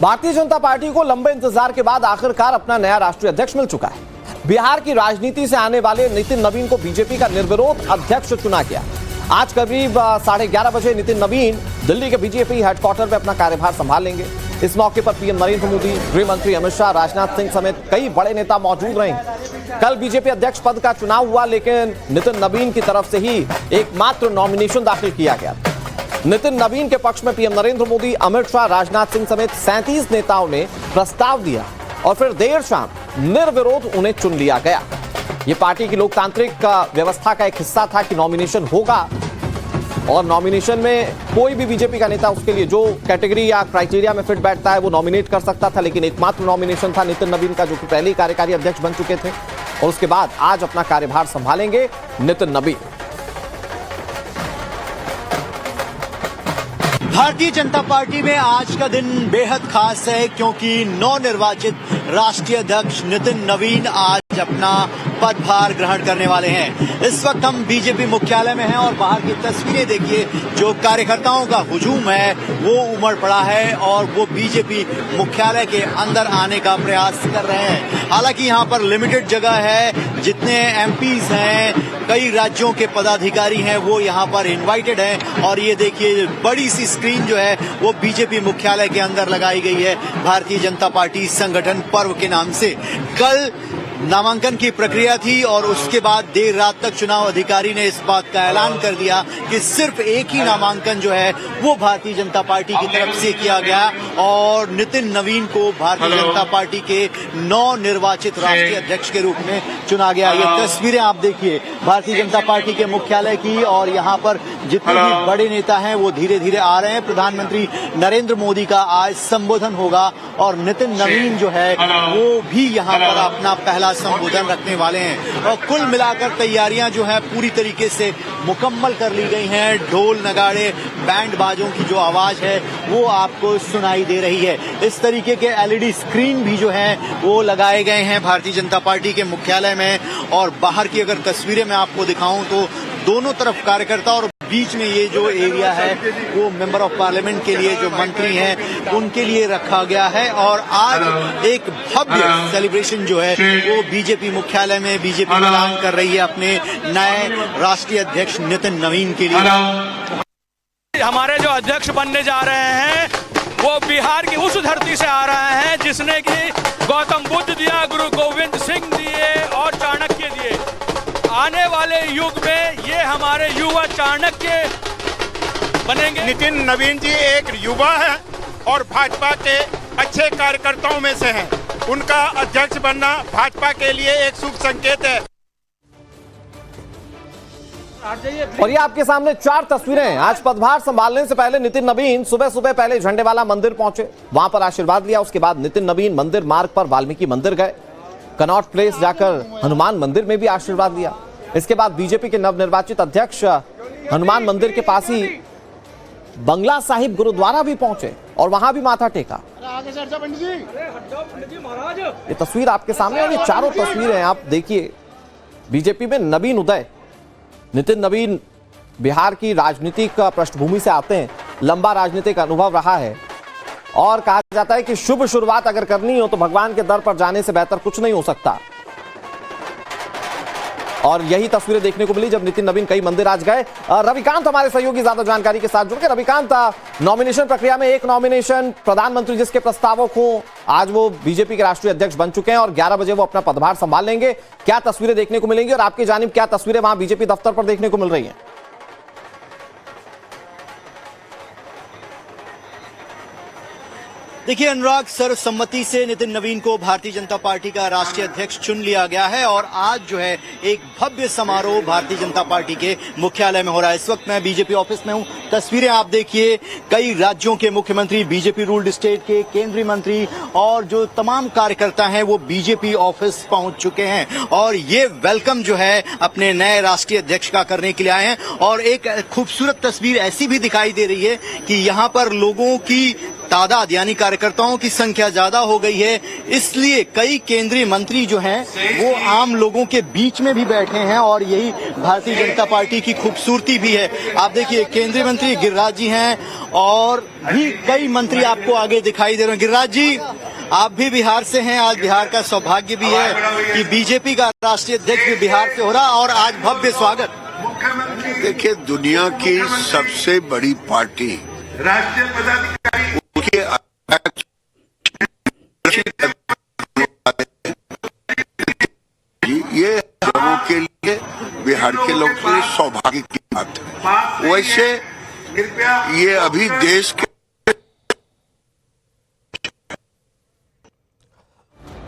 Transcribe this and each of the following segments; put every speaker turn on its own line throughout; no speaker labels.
Bharatiya Janata party को लंबे इंतजार के बाद आखिरकार अपना नया राष्ट्रीय अध्यक्ष मिल चुका है। बिहार की राजनीति से आने वाले नितिन नवीन को बीजेपी का निर्विरोध अध्यक्ष चुना गया। आज करीब 11:30 बजे नितिन नवीन दिल्ली के बीजेपी हेडक्वार्टर में अपना कार्यभार संभालेंगे। इस मौके पर पीएम नरेंद्र मोदी, गृह मंत्री अमित शाह, राजनाथ सिंह समेत कई बड़े नेता मौजूद रहेंगे। कल बीजेपी अध्यक्ष पद का चुनाव हुआ, लेकिन नितिन नवीन की तरफ से ही एकमात्र नॉमिनेशन दाखिल किया गया। नितिन नवीन के पक्ष में पीएम नरेंद्र मोदी, अमित शाह, राजनाथ सिंह समेत 37 नेताओं ने प्रस्ताव दिया और फिर देर शाम निर्विरोध उन्हें चुन लिया गया। ये पार्टी की लोकतांत्रिक व्यवस्था का एक हिस्सा था कि नॉमिनेशन होगा और नॉमिनेशन में कोई भी बीजेपी का नेता उसके लिए जो कैटेगरी या क्राइटेरिया में फिट बैठता है वो नॉमिनेट कर सकता था, लेकिन एकमात्र नॉमिनेशन था नितिन नवीन का, जो कि पहले ही कार्यकारी अध्यक्ष बन चुके थे और उसके बाद आज अपना कार्यभार संभालेंगे नितिन नवीन।
भारतीय जनता पार्टी में आज का दिन बेहद खास है, क्योंकि नवनिर्वाचित राष्ट्रीय अध्यक्ष नितिन नवीन आज अपना पदभार ग्रहण करने वाले हैं। इस वक्त हम बीजेपी मुख्यालय में हैं और बाहर की तस्वीरें देखिए, जो कार्यकर्ताओं का हुजूम है वो उमड़ पड़ा है और वो बीजेपी मुख्यालय के अंदर आने का प्रयास कर रहे हैं। हालांकि यहाँ पर लिमिटेड जगह है, जितने एमपीज हैं, कई राज्यों के पदाधिकारी हैं, वो यहाँ पर इनवाइटेड हैं और ये देखिए बड़ी सी स्क्रीन जो है वो बीजेपी मुख्यालय के अंदर लगाई गई है भारतीय जनता पार्टी संगठन पर्व के नाम से। कल नामांकन की प्रक्रिया थी और उसके बाद देर रात तक चुनाव अधिकारी ने इस बात का ऐलान कर दिया कि सिर्फ एक ही नामांकन जो है वो भारतीय जनता पार्टी की तरफ से किया गया और नितिन नवीन को भारतीय जनता पार्टी के नवनिर्वाचित राष्ट्रीय अध्यक्ष के रूप में चुना गया। ये तस्वीरें आप देखिए भारतीय जनता पार्टी के मुख्यालय की और यहाँ पर जितने भी बड़े नेता हैं वो धीरे धीरे आ रहे हैं। प्रधानमंत्री नरेंद्र मोदी का आज संबोधन होगा और नितिन नवीन जो है वो भी यहाँ पर अपना पहला संबोधन रखने वाले हैं और कुल मिलाकर तैयारियां जो है पूरी तरीके से मुकम्मल कर ली गई हैं। ढोल नगाड़े बैंड बाजों की जो आवाज है वो आपको सुनाई दे रही है। इस तरीके के एलईडी स्क्रीन भी जो है वो लगाए गए हैं भारतीय जनता पार्टी के मुख्यालय में और बाहर की अगर तस्वीरें मैं आपको दिखाऊं तो दोनों तरफ कार्यकर्ता और बीच में ये जो एरिया है वो मेंबर ऑफ पार्लियामेंट के लिए जो मंत्री हैं उनके लिए रखा गया है और आज एक भव्य सेलिब्रेशन जो है वो बीजेपी मुख्यालय में बीजेपी ऐलान कर रही है अपने नए राष्ट्रीय अध्यक्ष नितिन नवीन के लिए।
हमारे जो अध्यक्ष बनने जा रहे हैं वो बिहार की उस धरती से आ रहे हैं जिसने कि गौतम बुद्ध दिया, गुरु गोविंद सिंह दिए और चाणक्य दिए। आने वाले युग में ये हमारे युवा चाणक्य बनेंगे।
नितिन नवीन जी एक युवा है और भाजपा के अच्छे कार्यकर्ताओं में से हैं। उनका अध्यक्ष बनना भाजपा के लिए एक शुभ संकेत है।
और ये आपके सामने 4 तस्वीरें हैं। आज पदभार संभालने से पहले नितिन नवीन सुबह सुबह पहले झंडेवाला मंदिर पहुंचे, वहां पर आशीर्वाद लिया। उसके बाद नितिन नवीन मंदिर मार्ग पर वाल्मीकि मंदिर गए, कनॉट प्लेस जाकर हनुमान मंदिर में भी आशीर्वाद लिया। इसके बाद बीजेपी के नवनिर्वाचित अध्यक्ष हनुमान मंदिर के पास ही बंगला साहिब गुरुद्वारा भी पहुंचे और वहां भी माथा टेका। ये तस्वीर आपके सामने और ये चारों तस्वीरें आप देखिए। बीजेपी में नवीन उदय, नितिन नवीन बिहार की राजनीतिक पृष्ठभूमि से आते हैं, लंबा राजनीतिक अनुभव रहा है और कहा जाता है कि शुभ शुरुआत अगर करनी हो तो भगवान के दर पर जाने से बेहतर कुछ नहीं हो सकता। और यही तस्वीरें देखने को मिली जब नितिन नवीन कई मंदिर आज गए। रविकांत हमारे सहयोगी ज्यादा जानकारी के साथ जुड़ के। रविकांत, नॉमिनेशन प्रक्रिया में एक नॉमिनेशन प्रधानमंत्री जिसके प्रस्तावक हो, आज वो बीजेपी के राष्ट्रीय अध्यक्ष बन चुके हैं और 11 बजे वो अपना पदभार संभाल लेंगे। क्या तस्वीरें देखने को मिलेंगी और आपकी जानिब क्या तस्वीरें वहां बीजेपी दफ्तर पर देखने को मिल रही हैं?
देखिए अनुराग, सर्वसम्मति से नितिन नवीन को भारतीय जनता पार्टी का राष्ट्रीय अध्यक्ष चुन लिया गया है और आज जो है एक भव्य समारोह भारतीय जनता पार्टी के मुख्यालय में हो रहा है। इस वक्त मैं बीजेपी ऑफिस में हूं। तस्वीरें आप देखिए, कई राज्यों के मुख्यमंत्री, बीजेपी रूल्ड स्टेट के केंद्रीय मंत्री और जो तमाम कार्यकर्ता हैं वो बीजेपी ऑफिस पहुंच चुके हैं और ये वेलकम जो है अपने नए राष्ट्रीय अध्यक्ष का करने के लिए आए हैं। और एक खूबसूरत तस्वीर ऐसी भी दिखाई दे रही है कि यहाँ पर लोगों की तादाद यानी कार्यकर्ताओं की संख्या ज्यादा हो गई है, इसलिए कई केंद्रीय मंत्री जो हैं वो आम लोगों के बीच में भी बैठे हैं और यही भारतीय जनता पार्टी की खूबसूरती भी है। आप देखिए केंद्रीय मंत्री गिरिराज जी हैं और भी कई मंत्री आपको आगे दिखाई दे रहे हैं। गिरिराज जी, आप भी बिहार से हैं, आज बिहार का सौभाग्य भी है कि बीजेपी का राष्ट्रीय अध्यक्ष भी बिहार से हो रहा और आज भव्य स्वागत।
देखिए, दुनिया की सबसे बड़ी पार्टी राष्ट्रीय पदाधिकारी उनके ये लोगों के लिए, बिहार के लोगों के लिए सौभाग्य की बात है। वैसे ये अभी देश के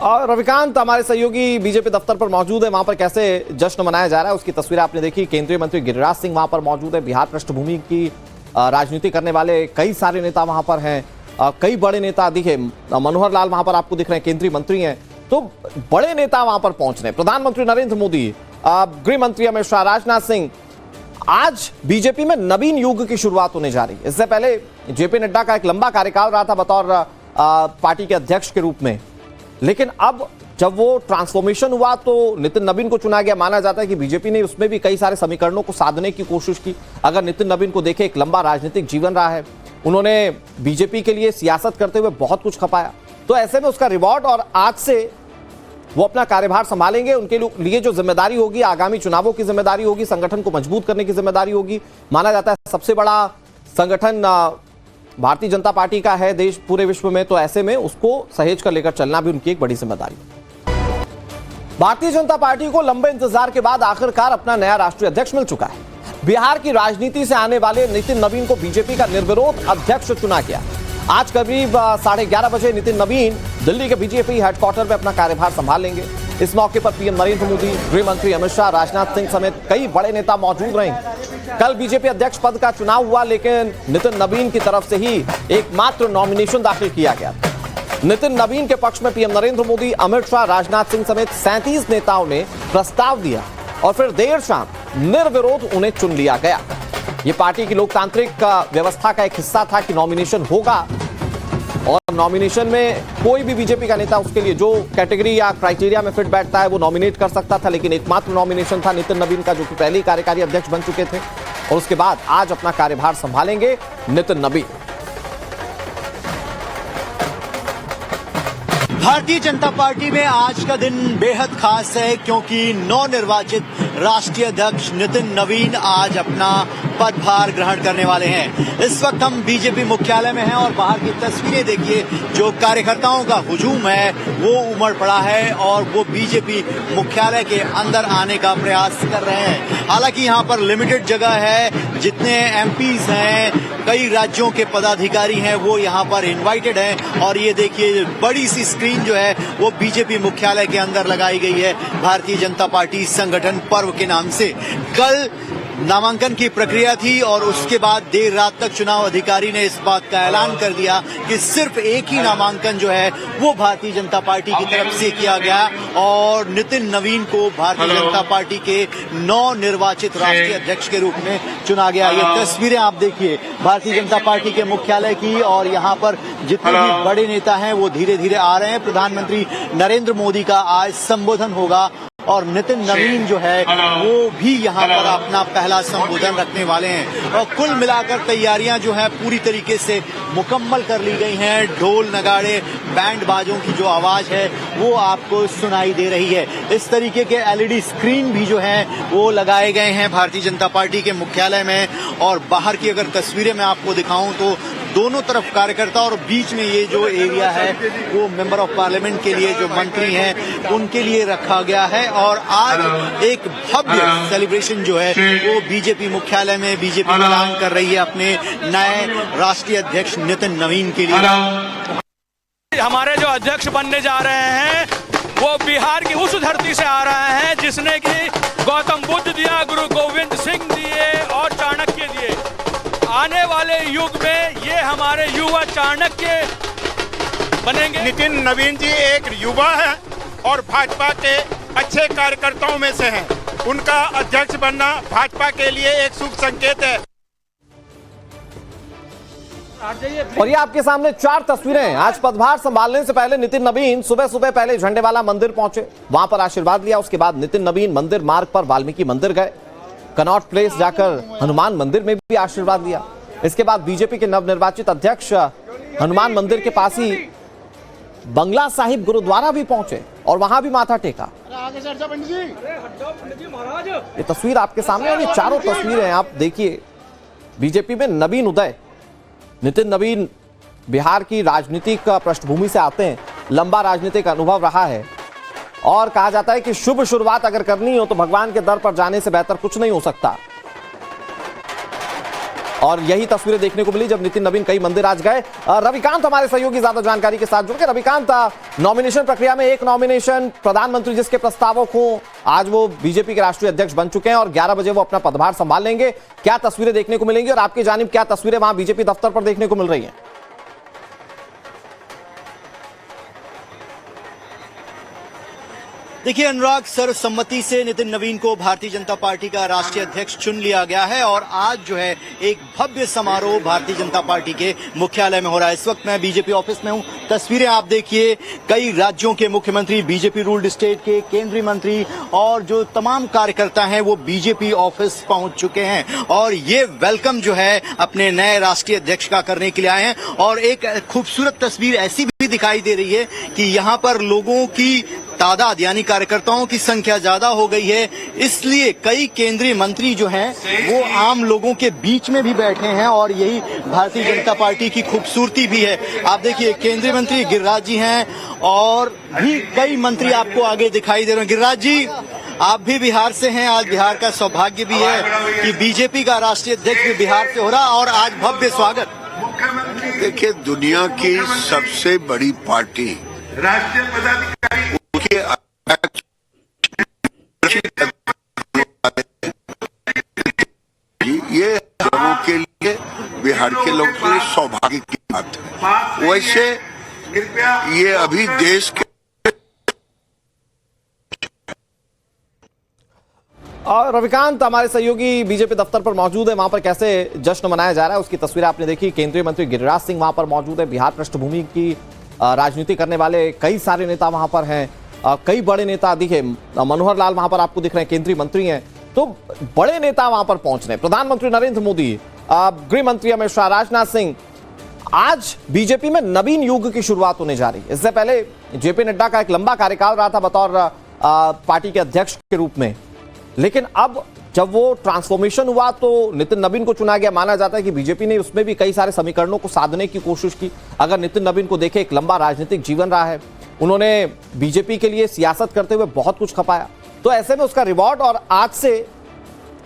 और रविकांत हमारे सहयोगी बीजेपी दफ्तर पर मौजूद है, वहां पर कैसे जश्न मनाया जा रहा है उसकी तस्वीर आपने देखी। केंद्रीय मंत्री गिरिराज सिंह वहां पर मौजूद है, बिहार पृष्ठभूमि की राजनीति करने वाले कई सारे नेता वहां पर हैं, कई बड़े नेता दिखे, मनोहर लाल वहां पर आपको दिख रहे हैं, केंद्रीय मंत्री हैं, तो बड़े नेता वहां पर पहुंच रहे हैं। प्रधानमंत्री नरेंद्र मोदी, गृह मंत्री अमित शाह, राजनाथ सिंह। आज बीजेपी में नवीन युग की शुरुआत होने जा रही है। इससे पहले जेपी नड्डा का एक लंबा कार्यकाल रहा था बतौर पार्टी के अध्यक्ष के रूप में, लेकिन अब जब वो ट्रांसफॉर्मेशन हुआ तो नितिन नवीन को चुना गया। माना जाता है कि बीजेपी ने उसमें भी कई सारे समीकरणों को साधने की कोशिश की। अगर नितिन नवीन को देखें, एक लंबा राजनीतिक जीवन रहा है, उन्होंने बीजेपी के लिए सियासत करते हुए बहुत कुछ खपाया, तो ऐसे में उसका रिवॉर्ड और आज से वो अपना कार्यभार संभालेंगे। उनके लिए जो जिम्मेदारी होगी, आगामी चुनावों की जिम्मेदारी होगी, संगठन को मजबूत करने की जिम्मेदारी होगी। माना जाता है सबसे बड़ा संगठन भारतीय जनता पार्टी का है देश पूरे विश्व में, तो ऐसे में उसको सहेज कर लेकर चलना भी उनकी एक बड़ी जिम्मेदारी है। भारतीय जनता पार्टी को लंबे इंतजार के बाद आखिरकार अपना नया राष्ट्रीय अध्यक्ष मिल चुका है। बिहार की राजनीति से आने वाले नितिन नवीन को बीजेपी का निर्विरोध अध्यक्ष चुना गया। आज करीब 11:30 बजे नितिन नवीन दिल्ली के बीजेपी हेडक्वार्टर में अपना कार्यभार संभाल लेंगे। इस मौके पर पीएम नरेंद्र मोदी, गृह मंत्री अमित शाह, राजनाथ सिंह समेत कई बड़े नेता मौजूद रहेंगे। कल बीजेपी अध्यक्ष पद का चुनाव हुआ, लेकिन नितिन नवीन की तरफ से ही एकमात्र नॉमिनेशन दाखिल किया गया। नितिन नवीन के पक्ष में पीएम नरेंद्र मोदी, अमित शाह, राजनाथ सिंह समेत 37 नेताओं ने प्रस्ताव दिया और फिर देर शाम निर्विरोध उन्हें चुन लिया गया। ये पार्टी की लोकतांत्रिक व्यवस्था का एक हिस्सा था कि नॉमिनेशन होगा और नॉमिनेशन में कोई भी बीजेपी का नेता उसके लिए जो कैटेगरी या क्राइटेरिया में फिट बैठता है वो नॉमिनेट कर सकता था, लेकिन एकमात्र नॉमिनेशन था नितिन नवीन का, जो कि पहले ही कार्यकारी अध्यक्ष बन चुके थे और उसके बाद आज अपना कार्यभार संभालेंगे नितिन नवीन।
भारतीय जनता पार्टी में आज का दिन बेहद खास है क्योंकि नवनिर्वाचित राष्ट्रीय अध्यक्ष नितिन नवीन आज अपना पदभार ग्रहण करने वाले हैं। इस वक्त हम बीजेपी मुख्यालय में हैं और बाहर की तस्वीरें देखिए, जो कार्यकर्ताओं का हुजूम है वो उमड़ पड़ा है और वो बीजेपी मुख्यालय के अंदर आने का प्रयास कर रहे हैं। हालांकि यहाँ पर लिमिटेड जगह है, जितने एमपीज हैं, कई राज्यों के पदाधिकारी हैं, वो यहाँ पर इनवाइटेड हैं और ये देखिए बड़ी सी स्क्रीन जो है वो बीजेपी मुख्यालय के अंदर लगाई गई है भारतीय जनता पार्टी संगठन पर्व के नाम से। कल नामांकन की प्रक्रिया थी और उसके बाद देर रात तक चुनाव अधिकारी ने इस बात का ऐलान कर दिया कि सिर्फ एक ही नामांकन जो है वो भारतीय जनता पार्टी की तरफ से किया गया और नितिन नवीन को भारतीय जनता पार्टी के नवनिर्वाचित राष्ट्रीय अध्यक्ष के रूप में चुना गया। ये तस्वीरें आप देखिए भारतीय जनता पार्टी के मुख्यालय की और यहाँ पर जितने भी बड़े नेता हैं वो धीरे धीरे आ रहे हैं। प्रधानमंत्री नरेंद्र मोदी का आज संबोधन होगा और नितिन नवीन जो है वो भी यहाँ पर अपना पहला संबोधन रखने वाले हैं और कुल मिलाकर तैयारियां जो है पूरी तरीके से मुकम्मल कर ली गई हैं। ढोल नगाड़े बैंड बाजों की जो आवाज है वो आपको सुनाई दे रही है। इस तरीके के एलईडी स्क्रीन भी जो है वो लगाए गए हैं भारतीय जनता पार्टी के मुख्यालय में और बाहर की अगर तस्वीरें मैं आपको दिखाऊं तो दोनों तरफ कार्यकर्ता और बीच में ये जो एरिया है वो मेंबर ऑफ पार्लियामेंट के लिए जो मंत्री हैं उनके लिए रखा गया है और आज एक भव्य सेलिब्रेशन जो है वो बीजेपी मुख्यालय में बीजेपी ऐलान कर रही है अपने नए राष्ट्रीय अध्यक्ष नितिन नवीन के लिए।
हमारे जो अध्यक्ष बनने जा रहे हैं वो बिहार की उस धरती से आ रहे हैं जिसने कि गौतम बुद्ध दिया, गुरु गोविंद सिंह दिए और चाणक्य दिए। आने वाले युग में ये हमारे युवा चाणक्य बनेंगे।
नितिन नवीन जी एक युवा है और भाजपा के अच्छे कार्यकर्ताओं में से हैं। उनका अध्यक्ष बनना भाजपा के लिए एक शुभ संकेत है।
और ये आपके सामने 4 तस्वीरें हैं। आज पदभार संभालने से पहले नितिन नवीन सुबह सुबह पहले झंडेवाला मंदिर पहुंचे, वहां पर आशीर्वाद लिया। उसके बाद नितिन नवीन मंदिर मार्ग पर वाल्मीकि मंदिर गए, कनॉट प्लेस जाकर हनुमान मंदिर में भी आशीर्वाद लिया। इसके बाद बीजेपी के नवनिर्वाचित अध्यक्ष हनुमान मंदिर के पास ही बंगला साहिब गुरुद्वारा भी पहुंचे और वहां भी माथा टेका। ये तस्वीर आपके सामने और ये चारों तस्वीरें हैं, आप देखिए। बीजेपी में नवीन उदय, नितिन नवीन बिहार की राजनीतिक पृष्ठभूमि से आते हैं, लंबा राजनीतिक अनुभव रहा है और कहा जाता है कि शुभ शुरुआत अगर करनी हो तो भगवान के दर पर जाने से बेहतर कुछ नहीं हो सकता। और यही तस्वीरें देखने को मिली जब नितिन नवीन कई मंदिर आज गए। रविकांत हमारे सहयोगी ज्यादा जानकारी के साथ जुड़ गए। रविकांत, नॉमिनेशन प्रक्रिया में एक नॉमिनेशन प्रधानमंत्री जिसके प्रस्तावक हो, आज वो बीजेपी के राष्ट्रीय अध्यक्ष बन चुके हैं और 11 बजे वो अपना पदभार संभाल लेंगे। क्या तस्वीरें देखने को मिलेंगी और आपकी जानिब क्या तस्वीरें वहां बीजेपी दफ्तर पर देखने को मिल रही हैं?
देखिए अनुराग, सर्वसम्मति से नितिन नवीन को भारतीय जनता पार्टी का राष्ट्रीय अध्यक्ष चुन लिया गया है और आज जो है एक भव्य समारोह भारतीय जनता पार्टी के मुख्यालय में हो रहा है। इस वक्त मैं बीजेपी ऑफिस में हूं। तस्वीरें आप देखिए, कई राज्यों के मुख्यमंत्री, बीजेपी रूल्ड स्टेट के केंद्रीय मंत्री और जो तमाम कार्यकर्ता हैं वो बीजेपी ऑफिस पहुंच चुके हैं और ये वेलकम जो है अपने नए राष्ट्रीय अध्यक्ष का करने के लिए आए हैं। और एक खूबसूरत तस्वीर ऐसी भी दिखाई दे रही है कि यहाँ पर लोगों की तादाद यानी कार्यकर्ताओं की संख्या ज्यादा हो गई है, इसलिए कई केंद्रीय मंत्री जो हैं वो आम लोगों के बीच में भी बैठे हैं और यही भारतीय जनता पार्टी की खूबसूरती भी है। आप देखिए, केंद्रीय मंत्री गिरिराज जी हैं और भी कई मंत्री आपको आगे दिखाई दे रहे हैं। गिरिराज जी, आप भी बिहार से हैं, आज बिहार का सौभाग्य भी है कि बीजेपी का राष्ट्रीय अध्यक्ष भी बिहार से हो रहा और आज भव्य स्वागत।
देखिए, दुनिया की सबसे बड़ी पार्टी राष्ट्रीय पदाधिकारी ये लोगों के लिए, बिहार के लोगों के लिए सौभाग्य की बात है। वैसे ये अभी देश के
और रविकांत हमारे सहयोगी बीजेपी दफ्तर पर मौजूद है, वहां पर कैसे जश्न मनाया जा रहा है उसकी तस्वीर आपने देखी। केंद्रीय मंत्री गिरिराज सिंह वहां पर मौजूद है। बिहार पृष्ठभूमि की राजनीति करने वाले कई सारे नेता वहां पर हैं, कई बड़े नेता दिखे, मनोहर लाल वहां पर आपको दिख रहे हैं, केंद्रीय मंत्री हैं, तो बड़े नेता वहां पर पहुंच रहे हैं। प्रधानमंत्री नरेंद्र मोदी, गृह मंत्री अमित शाह, राजनाथ सिंह। आज बीजेपी में नवीन युग की शुरुआत होने जा रही है। इससे पहले जेपी नड्डा का एक लंबा कार्यकाल रहा था बतौर पार्टी के अध्यक्ष के रूप में, लेकिन अब जब वो ट्रांसफॉर्मेशन हुआ तो नितिन नवीन को चुना गया। माना जाता है कि बीजेपी ने उसमें भी कई सारे समीकरणों को साधने की कोशिश की। अगर नितिन नवीन को देखें, एक लंबा राजनीतिक जीवन रहा है, उन्होंने बीजेपी के लिए सियासत करते हुए बहुत कुछ खपाया, तो ऐसे में उसका रिवॉर्ड और आज से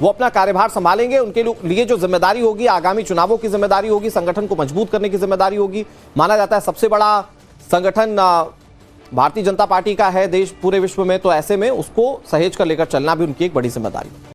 वो अपना कार्यभार संभालेंगे। उनके लिए जो जिम्मेदारी होगी, आगामी चुनावों की जिम्मेदारी होगी, संगठन को मजबूत करने की जिम्मेदारी होगी। माना जाता है सबसे बड़ा संगठन भारतीय जनता पार्टी का है देश पूरे विश्व में, तो ऐसे में उसको सहेज कर लेकर चलना भी उनकी एक बड़ी जिम्मेदारी है।